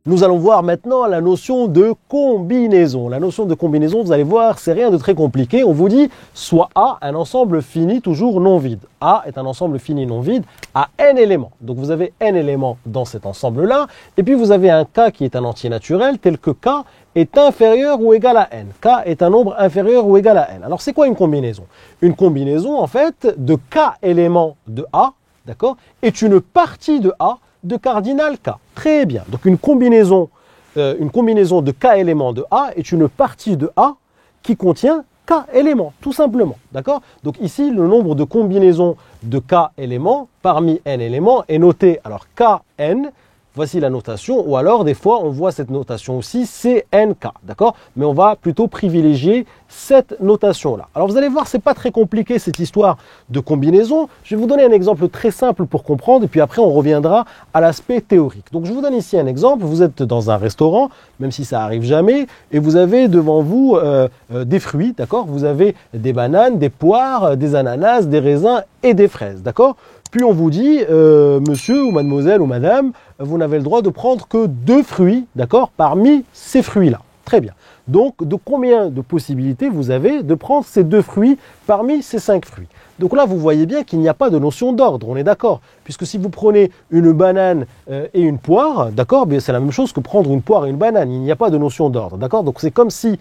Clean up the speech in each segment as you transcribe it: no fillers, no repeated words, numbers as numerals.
Nous allons voir maintenant la notion de combinaison. La notion de combinaison, vous allez voir, c'est rien de très compliqué. On vous dit soit A, un ensemble fini toujours non vide. A est un ensemble fini non vide à n éléments. Donc vous avez n éléments dans cet ensemble-là. Et puis vous avez un K qui est un entier naturel tel que K est inférieur ou égal à n. K est un nombre inférieur ou égal à n. Alors c'est quoi une combinaison? Une combinaison en fait de K éléments de A, d'accord, est une partie de A de cardinal K. Très bien. Donc une combinaison de K éléments de A est une partie de A qui contient K éléments, tout simplement. D'accord? Donc ici, le nombre de combinaisons de K éléments parmi n éléments est noté. Alors Kn, voici la notation, ou alors des fois on voit cette notation aussi, CNK, d'accord? Mais on va plutôt privilégier cette notation-là. Alors vous allez voir, c'est pas très compliqué cette histoire de combinaison. Je vais vous donner un exemple très simple pour comprendre, et puis après on reviendra à l'aspect théorique. Donc je vous donne ici un exemple, vous êtes dans un restaurant, même si ça arrive jamais, et vous avez devant vous des fruits, d'accord? Vous avez des bananes, des poires, des ananas, des raisins et des fraises, d'accord? Puis on vous dit, monsieur ou mademoiselle ou madame, vous n'avez le droit de prendre que 2 fruits, d'accord, parmi ces fruits-là. Très bien. Donc, de combien de possibilités vous avez de prendre ces 2 fruits parmi ces 5 fruits? Donc là, vous voyez bien qu'il n'y a pas de notion d'ordre, on est d'accord? Puisque si vous prenez une banane et une poire, d'accord, c'est la même chose que prendre une poire et une banane. Il n'y a pas de notion d'ordre, d'accord? Donc c'est comme si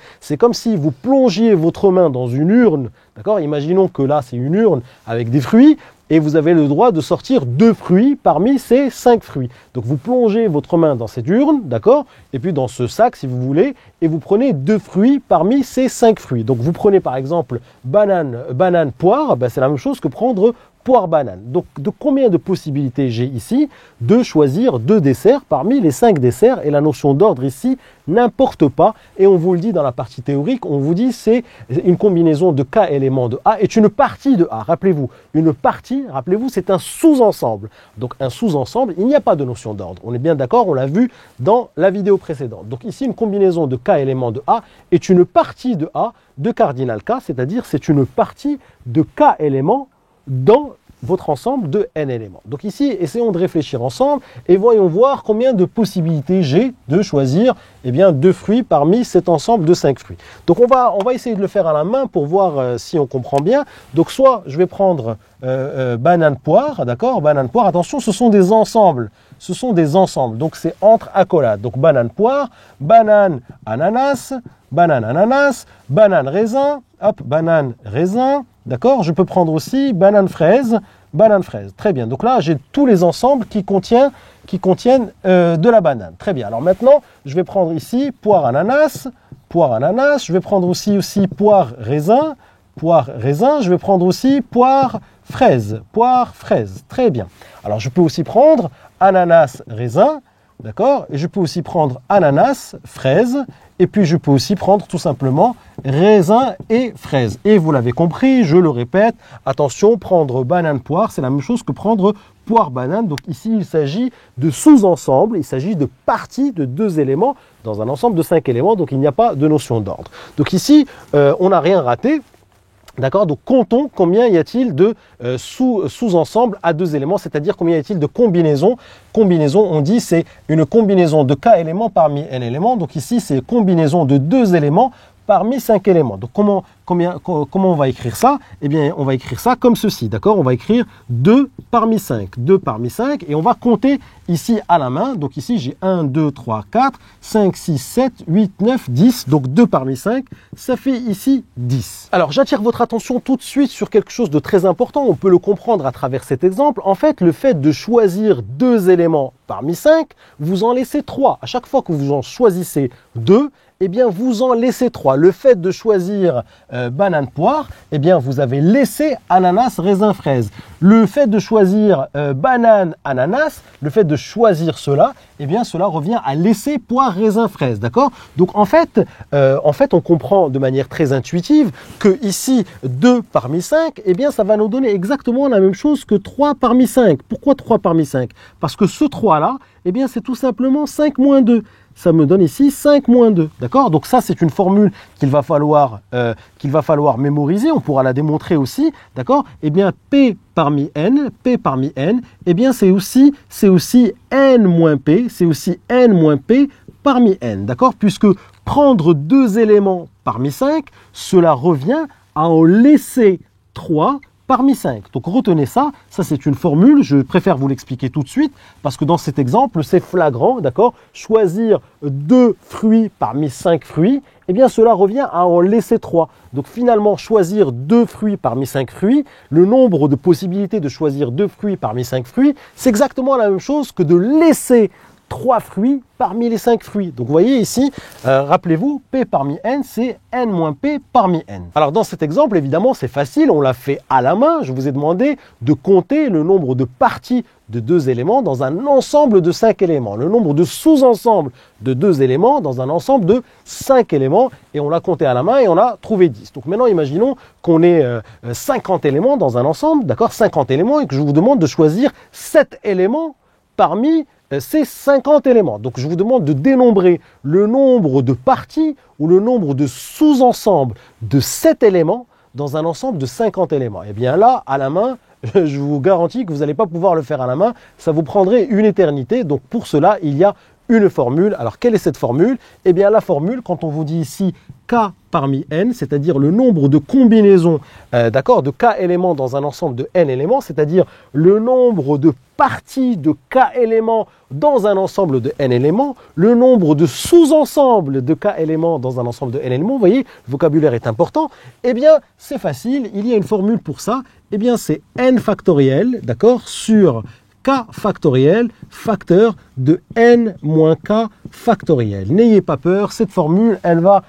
vous plongiez votre main dans une urne, d'accord? Imaginons que là, c'est une urne avec des fruits. Et vous avez le droit de sortir 2 fruits parmi ces 5 fruits. Donc vous plongez votre main dans cette urne, d'accord? Et puis dans ce sac, si vous voulez, et vous prenez 2 fruits parmi ces 5 fruits. Donc vous prenez par exemple banane, poire, c'est la même chose que prendre poire, banane. Donc de combien de possibilités j'ai ici de choisir 2 desserts parmi les 5 desserts? Et la notion d'ordre ici n'importe pas. Et on vous le dit dans la partie théorique, on vous dit c'est une combinaison de K éléments de A est une partie de A. Rappelez-vous, une partie, rappelez-vous, c'est un sous-ensemble. Donc un sous-ensemble, il n'y a pas de notion d'ordre. On est bien d'accord, on l'a vu dans la vidéo précédente. Donc ici, une combinaison de K éléments de A est une partie de A de cardinal K, c'est-à-dire c'est une partie de K éléments dans votre ensemble de n éléments. Donc ici, essayons de réfléchir ensemble et voyons voir combien de possibilités j'ai de choisir 2 fruits parmi cet ensemble de 5 fruits. Donc on va essayer de le faire à la main pour voir si on comprend bien. Donc soit je vais prendre banane poire, d'accord? Banane poire, attention, ce sont des ensembles. Ce sont des ensembles, donc c'est entre accolades. Donc banane poire, banane ananas, banane raisin, hop, banane raisin, d'accord? Je peux prendre aussi banane fraise. Très bien. Donc là, j'ai tous les ensembles qui contiennent de la banane. Très bien. Alors maintenant, je vais prendre ici poire ananas. Je vais prendre aussi poire raisin. Je vais prendre aussi poire fraise. Très bien. Alors je peux aussi prendre ananas raisin. D'accord? Et je peux aussi prendre ananas, fraise, et puis je peux aussi prendre tout simplement raisin et fraise. Et vous l'avez compris, je le répète, attention, prendre banane poire, c'est la même chose que prendre poire banane. Donc ici, il s'agit de sous-ensemble, il s'agit de parties de 2 éléments dans un ensemble de 5 éléments, donc il n'y a pas de notion d'ordre. Donc ici, on n'a rien raté. D'accord, donc comptons combien y a-t-il de sous-ensembles à 2 éléments, c'est-à-dire combien y a-t-il de combinaisons. Combinaison, on dit c'est une combinaison de K éléments parmi n éléments. Donc ici, c'est combinaison de 2 éléments parmi 5 éléments. Donc comment on va écrire ça? Eh bien, on va écrire ça comme ceci, d'accord? On va écrire 2 parmi 5, et on va compter ici à la main. Donc ici, j'ai 1, 2, 3, 4, 5, 6, 7, 8, 9, 10. Donc 2 parmi 5, ça fait ici 10. Alors, j'attire votre attention tout de suite sur quelque chose de très important. On peut le comprendre à travers cet exemple. En fait, le fait de choisir 2 éléments parmi 5, vous en laissez 3. À chaque fois que vous en choisissez 2, eh bien, vous en laissez 3. Le fait de choisir banane poire, eh bien, vous avez laissé ananas, raisin, fraise. Le fait de choisir banane, ananas, le fait de choisir cela, eh bien, cela revient à laisser poire, raisin, fraise, d'accord? Donc, en fait, on comprend de manière très intuitive que ici, 2 parmi 5, eh bien, ça va nous donner exactement la même chose que 3 parmi 5. Pourquoi 3 parmi 5? Parce que ce 3-là, eh bien, c'est tout simplement 5 moins 2. ça me donne ici 5 moins 2. D'accord? Donc ça, c'est une formule qu'il va falloir mémoriser. On pourra la démontrer aussi. D'accord? Eh bien, P parmi N, eh bien, c'est aussi N moins P, c'est aussi N moins P parmi N. D'accord? Puisque prendre 2 éléments parmi 5, cela revient à en laisser 3 parmi 5. Donc retenez ça, ça c'est une formule, je préfère vous l'expliquer tout de suite parce que dans cet exemple c'est flagrant, d'accord? Choisir 2 fruits parmi 5 fruits, eh bien cela revient à en laisser 3. Donc finalement choisir 2 fruits parmi 5 fruits, le nombre de possibilités de choisir 2 fruits parmi 5 fruits, c'est exactement la même chose que de laisser 3 fruits parmi les 5 fruits. Donc vous voyez ici, rappelez-vous, P parmi N, c'est N moins P parmi N. Alors dans cet exemple, évidemment, c'est facile, on l'a fait à la main. Je vous ai demandé de compter le nombre de parties de 2 éléments dans un ensemble de 5 éléments, le nombre de sous-ensembles de 2 éléments dans un ensemble de 5 éléments, et on l'a compté à la main et on a trouvé 10. Donc maintenant, imaginons qu'on ait 50 éléments dans un ensemble, d'accord, 50 éléments, et que je vous demande de choisir 7 éléments parmi ces 50 éléments. Donc je vous demande de dénombrer le nombre de parties ou le nombre de sous-ensembles de 7 éléments dans un ensemble de 50 éléments. Et bien là, à la main, je vous garantis que vous n'allez pas pouvoir le faire à la main, ça vous prendrait une éternité. Donc pour cela, il y a une formule. Alors quelle est cette formule? Eh bien la formule, quand on vous dit ici K parmi N, c'est-à-dire le nombre de combinaisons d'accord, de K éléments dans un ensemble de N éléments, c'est-à-dire le nombre de parties de K éléments dans un ensemble de N éléments, le nombre de sous-ensembles de K éléments dans un ensemble de N éléments, vous voyez, le vocabulaire est important, eh bien c'est facile, il y a une formule pour ça, eh bien c'est N factoriel, d'accord, sur K factoriel, facteur de N moins K factoriel. N'ayez pas peur, cette formule, elle va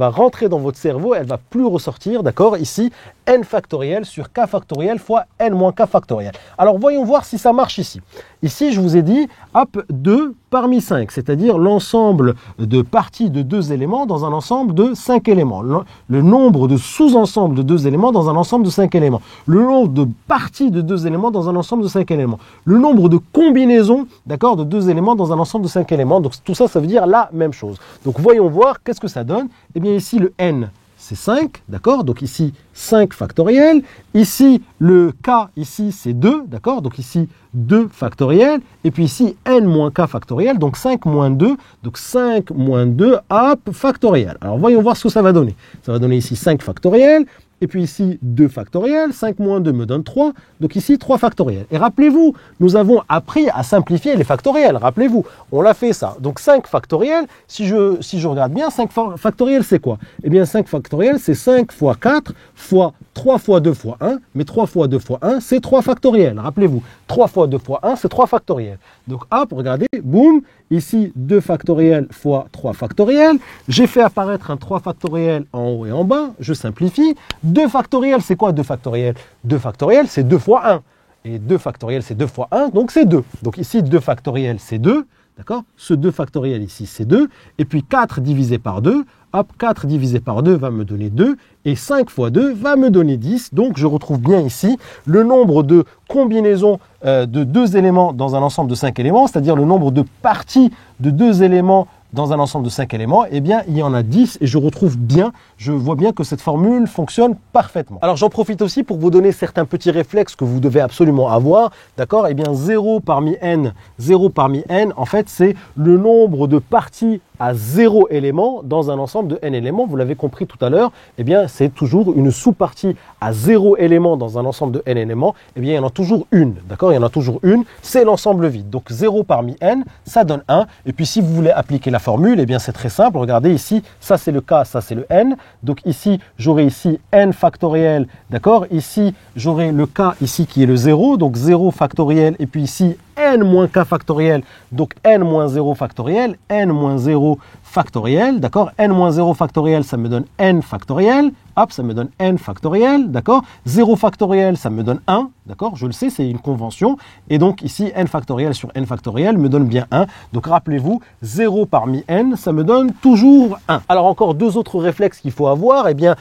rentrer dans votre cerveau, elle va plus ressortir, d'accord? Ici, N factoriel sur K factoriel fois N moins K factoriel. Alors, voyons voir si ça marche ici. Ici, je vous ai dit, hop, 2 parmi 5, c'est-à-dire l'ensemble de parties de 2 éléments dans un ensemble de 5 éléments. Le nombre de sous-ensembles de 2 éléments dans un ensemble de 5 éléments. Le nombre de parties de 2 éléments dans un ensemble de 5 éléments. Le nombre de combinaisons, d'accord, de 2 éléments dans un ensemble de 5 éléments. Donc, tout ça, ça veut dire la même chose. Donc, voyons voir qu'est-ce que ça donne. Eh bien, ici, le N, c'est 5, d'accord? Donc ici, 5 factoriel. Ici, le K, ici, c'est 2, d'accord? Donc ici, 2 factoriel. Et puis ici, N moins K factoriel, donc 5 moins 2. Donc 5 moins 2, hop, factoriel. Alors, voyons voir ce que ça va donner. Ça va donner ici 5 factoriel. Et puis ici, 2 factoriel, 5 moins 2 me donne 3, donc ici 3 factoriel. Et rappelez-vous, nous avons appris à simplifier les factoriels, rappelez-vous, on l'a fait ça. Donc 5 factoriel, si je regarde bien, 5 factoriel c'est quoi? Eh bien 5 factoriel c'est 5 fois 4 fois 3 fois 2 fois 1, mais 3 fois 2 fois 1 c'est 3 factoriel, rappelez-vous, 3 fois 2 fois 1 c'est 3 factoriel. Donc hop, regardez, boum, ici 2 factoriel fois 3 factoriel, j'ai fait apparaître un 3 factoriel en haut et en bas, je simplifie. 2 factoriel, c'est quoi 2 factoriel? 2 factoriel, c'est 2 fois 1. Et 2 factoriel, c'est 2 fois 1, donc c'est 2. Donc ici, 2 factoriel, c'est 2. D'accord? Ce 2 factoriel ici, c'est 2. Et puis 4 divisé par 2. Hop, 4 divisé par 2 va me donner 2. Et 5 fois 2 va me donner 10. Donc je retrouve bien ici le nombre de combinaisons de 2 éléments dans un ensemble de 5 éléments, c'est-à-dire le nombre de parties de 2 éléments dans un ensemble de 5 éléments, eh bien, il y en a 10 et je retrouve bien, je vois bien que cette formule fonctionne parfaitement. Alors, j'en profite aussi pour vous donner certains petits réflexes que vous devez absolument avoir, d'accord? Eh bien, 0 parmi n, en fait, c'est le nombre de parties à 0 élément dans un ensemble de n éléments. Vous l'avez compris tout à l'heure, eh bien, c'est toujours une sous-partie à 0 élément dans un ensemble de n éléments. Eh bien, il y en a toujours une, d'accord? Il y en a toujours une, c'est l'ensemble vide. Donc, 0 parmi n, ça donne 1. Et puis, si vous voulez appliquer la formule, eh bien, c'est très simple. Regardez ici, ça c'est le k, ça c'est le n. Donc, ici, j'aurai ici n factoriel, d'accord? Ici, j'aurai le k ici qui est le 0, donc 0 factoriel. Et puis ici, n moins k factoriel, donc n moins 0 factoriel, n moins 0 factoriel, d'accord? N-0 factoriel, ça me donne n factoriel. Hop, ça me donne n factoriel, d'accord? 0 factoriel, ça me donne 1, d'accord? Je le sais, c'est une convention. Et donc ici, n factoriel sur n factoriel me donne bien 1. Donc rappelez-vous, 0 parmi n, ça me donne toujours 1. Alors encore deux autres réflexes qu'il faut avoir. Eh bien,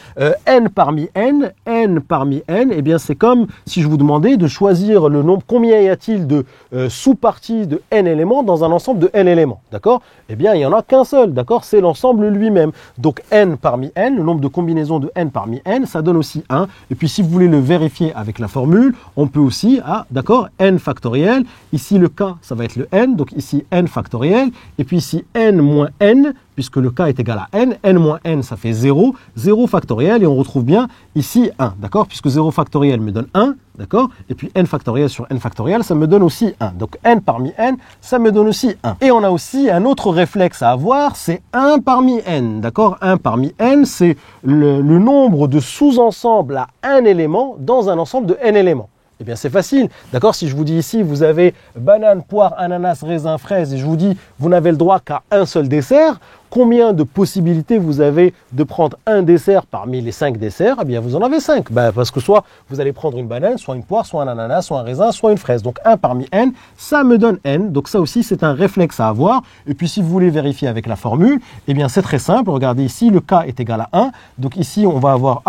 n parmi n, eh bien c'est comme si je vous demandais de choisir le nombre, combien y a-t-il de sous-parties de n éléments dans un ensemble de n éléments, d'accord? Eh bien, il n'y en a qu'un seul, d'accord? C'est l'ensemble lui-même. Donc n parmi n, le nombre de combinaisons de n parmi n, ça donne aussi 1. Et puis si vous voulez le vérifier avec la formule, on peut aussi, d'accord, n factoriel. Ici le k, ça va être le n, donc ici n factoriel. Et puis ici n moins n, puisque le k est égal à n moins n, ça fait 0, 0 factoriel, et on retrouve bien ici 1, d'accord, puisque 0 factoriel me donne 1, d'accord, et puis n factoriel sur n factoriel, ça me donne aussi 1. Donc n parmi n, ça me donne aussi 1. Et on a aussi un autre réflexe à avoir, c'est 1 parmi n, d'accord. 1 parmi n, c'est le nombre de sous-ensembles à un élément dans un ensemble de n éléments. Eh bien, c'est facile, d'accord? Si je vous dis ici, vous avez banane, poire, ananas, raisin, fraise, et je vous dis, vous n'avez le droit qu'à un seul dessert, combien de possibilités vous avez de prendre un dessert parmi les 5 desserts? Eh bien, vous en avez 5. Parce que soit vous allez prendre une banane, soit une poire, soit un ananas, soit un raisin, soit une fraise. Donc, 1 parmi n, ça me donne n. Donc, ça aussi, c'est un réflexe à avoir. Et puis, si vous voulez vérifier avec la formule, eh bien, c'est très simple. Regardez ici, le k est égal à 1. Donc, ici, on va avoir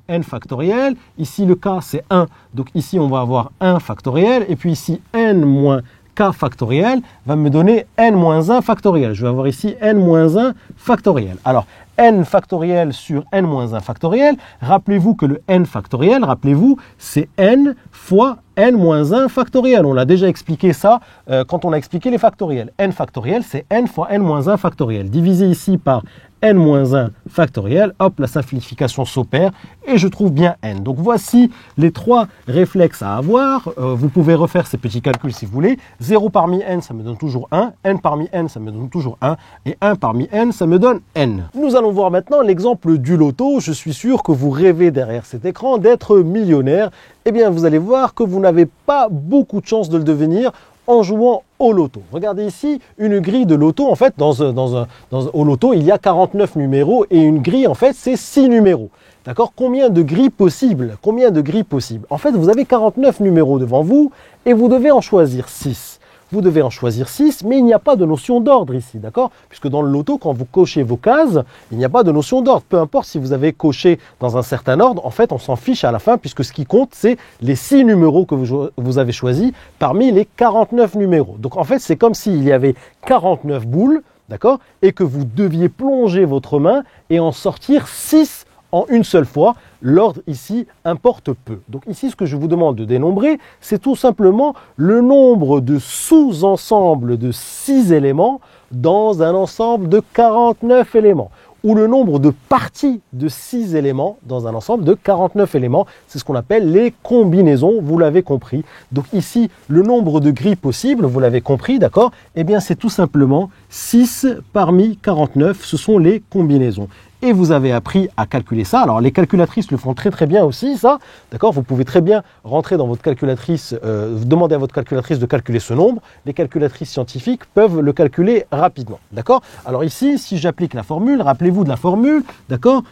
n factoriel. Ici, le k, c'est 1. Donc, ici, on va avoir 1 factoriel. Et puis, ici, n moins k factoriel va me donner n-1 factoriel. Je vais avoir ici n-1 factoriel. Alors, n factoriel sur n-1 factoriel, rappelez-vous que le n factoriel, rappelez-vous, c'est n fois n-1 factoriel. On l'a déjà expliqué ça quand on a expliqué les factoriels. N factoriel, c'est n fois n-1 factoriel. Divisé ici par n-1 factoriel, hop, la simplification s'opère et je trouve bien n. Donc voici les 3 réflexes à avoir. Vous pouvez refaire ces petits calculs si vous voulez. 0 parmi n, ça me donne toujours 1. N parmi n, ça me donne toujours 1. Et 1 parmi n, ça me donne n. Nous allons voir maintenant l'exemple du loto. Je suis sûr que vous rêvez derrière cet écran d'être millionnaire. Eh bien, vous allez voir que vous n'avez pas beaucoup de chances de le devenir en jouant au loto. Regardez ici une grille de loto. En fait, au loto, il y a 49 numéros et une grille, en fait, c'est 6 numéros. D'accord? Combien de grilles possibles? Combien de grilles possibles? En fait, vous avez 49 numéros devant vous et vous devez en choisir 6. Vous devez en choisir 6, mais il n'y a pas de notion d'ordre ici, d'accord? Puisque dans le loto, quand vous cochez vos cases, il n'y a pas de notion d'ordre. Peu importe si vous avez coché dans un certain ordre, en fait, on s'en fiche à la fin, puisque ce qui compte, c'est les 6 numéros que vous avez choisis parmi les 49 numéros. Donc, en fait, c'est comme s'il y avait 49 boules, d'accord? Et que vous deviez plonger votre main et en sortir 6 en une seule fois. L'ordre ici importe peu. Donc ici, ce que je vous demande de dénombrer, c'est tout simplement le nombre de sous-ensembles de 6 éléments dans un ensemble de 49 éléments. Ou le nombre de parties de 6 éléments dans un ensemble de 49 éléments. C'est ce qu'on appelle les combinaisons, vous l'avez compris. Donc ici, le nombre de grilles possibles, vous l'avez compris, d'accord? Eh bien, c'est tout simplement 6 parmi 49, ce sont les combinaisons. Et vous avez appris à calculer ça. Alors les calculatrices le font très très bien aussi, ça. D'accord? Vous pouvez très bien rentrer dans votre calculatrice, demander à votre calculatrice de calculer ce nombre. Les calculatrices scientifiques peuvent le calculer rapidement. D'accord? Alors ici, si j'applique la formule, rappelez-vous de la formule, d'accord?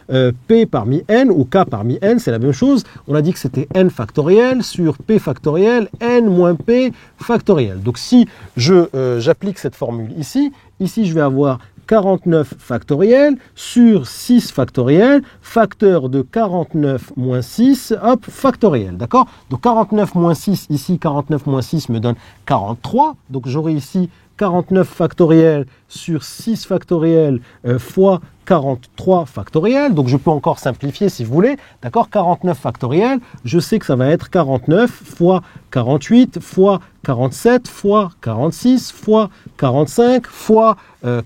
P parmi n ou K parmi n, c'est la même chose. On a dit que c'était n factoriel sur P factoriel, n moins P factoriel. Donc si j'applique cette formule ici, je vais avoir 49 factoriel sur 6 factoriel, facteur de 49 moins 6, hop, factoriel, d'accord? Donc 49 moins 6, ici 49 moins 6 me donne 43, donc j'aurai ici 49 factoriel sur 6 factoriel fois 43 factoriel, donc je peux encore simplifier si vous voulez, d'accord? 49 factoriel, je sais que ça va être 49 fois 48 fois 47 fois 46 fois 45 fois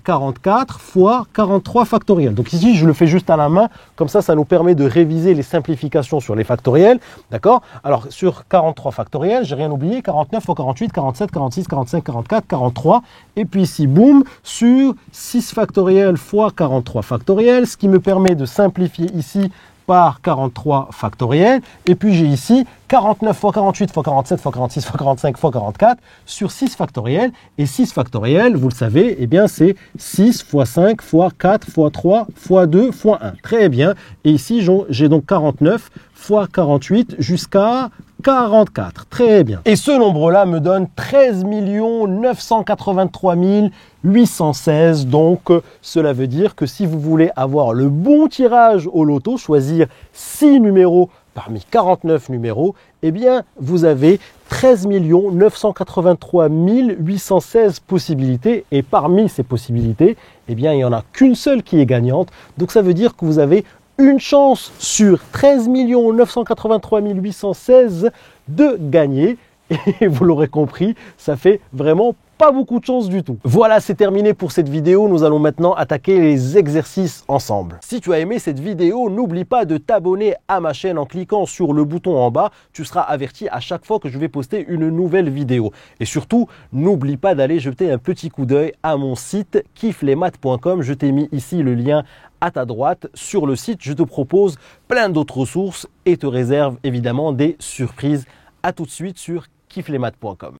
44 fois 43 factoriel. Donc ici, je le fais juste à la main, comme ça nous permet de réviser les simplifications sur les factoriels, d'accord? Alors sur 43 factoriel, j'ai rien oublié, 49 fois 48, 47, 46, 45, 44, 43, et puis ici, boum, sur 6 factoriel fois 43 factoriel, ce qui me permet de simplifier ici par 43 factoriel. Et puis j'ai ici 49 fois 48 fois 47 fois 46 fois 45 fois 44 sur 6 factoriel. Et 6 factoriel, vous le savez, eh bien c'est 6 fois 5 fois 4 fois 3 fois 2 fois 1. Très bien. Et ici, j'ai donc 49 fois 48 jusqu'à 44. Très bien. Et ce nombre-là me donne 13 983 816. Donc, cela veut dire que si vous voulez avoir le bon tirage au loto, choisir 6 numéros parmi 49 numéros, eh bien, vous avez 13 983 816 possibilités. Et parmi ces possibilités, eh bien, il n'y en a qu'une seule qui est gagnante. Donc, ça veut dire que vous avez une chance sur 13 983 816 de gagner. Et vous l'aurez compris, ça fait vraiment pas beaucoup de chance du tout. Voilà, c'est terminé pour cette vidéo. Nous allons maintenant attaquer les exercices ensemble. Si tu as aimé cette vidéo, n'oublie pas de t'abonner à ma chaîne en cliquant sur le bouton en bas. Tu seras averti à chaque fois que je vais poster une nouvelle vidéo. Et surtout, n'oublie pas d'aller jeter un petit coup d'œil à mon site kifflesmaths.com. Je t'ai mis ici le lien à ta droite. Sur le site, je te propose plein d'autres ressources et te réserve évidemment des surprises. À tout de suite sur kifflesmaths.com.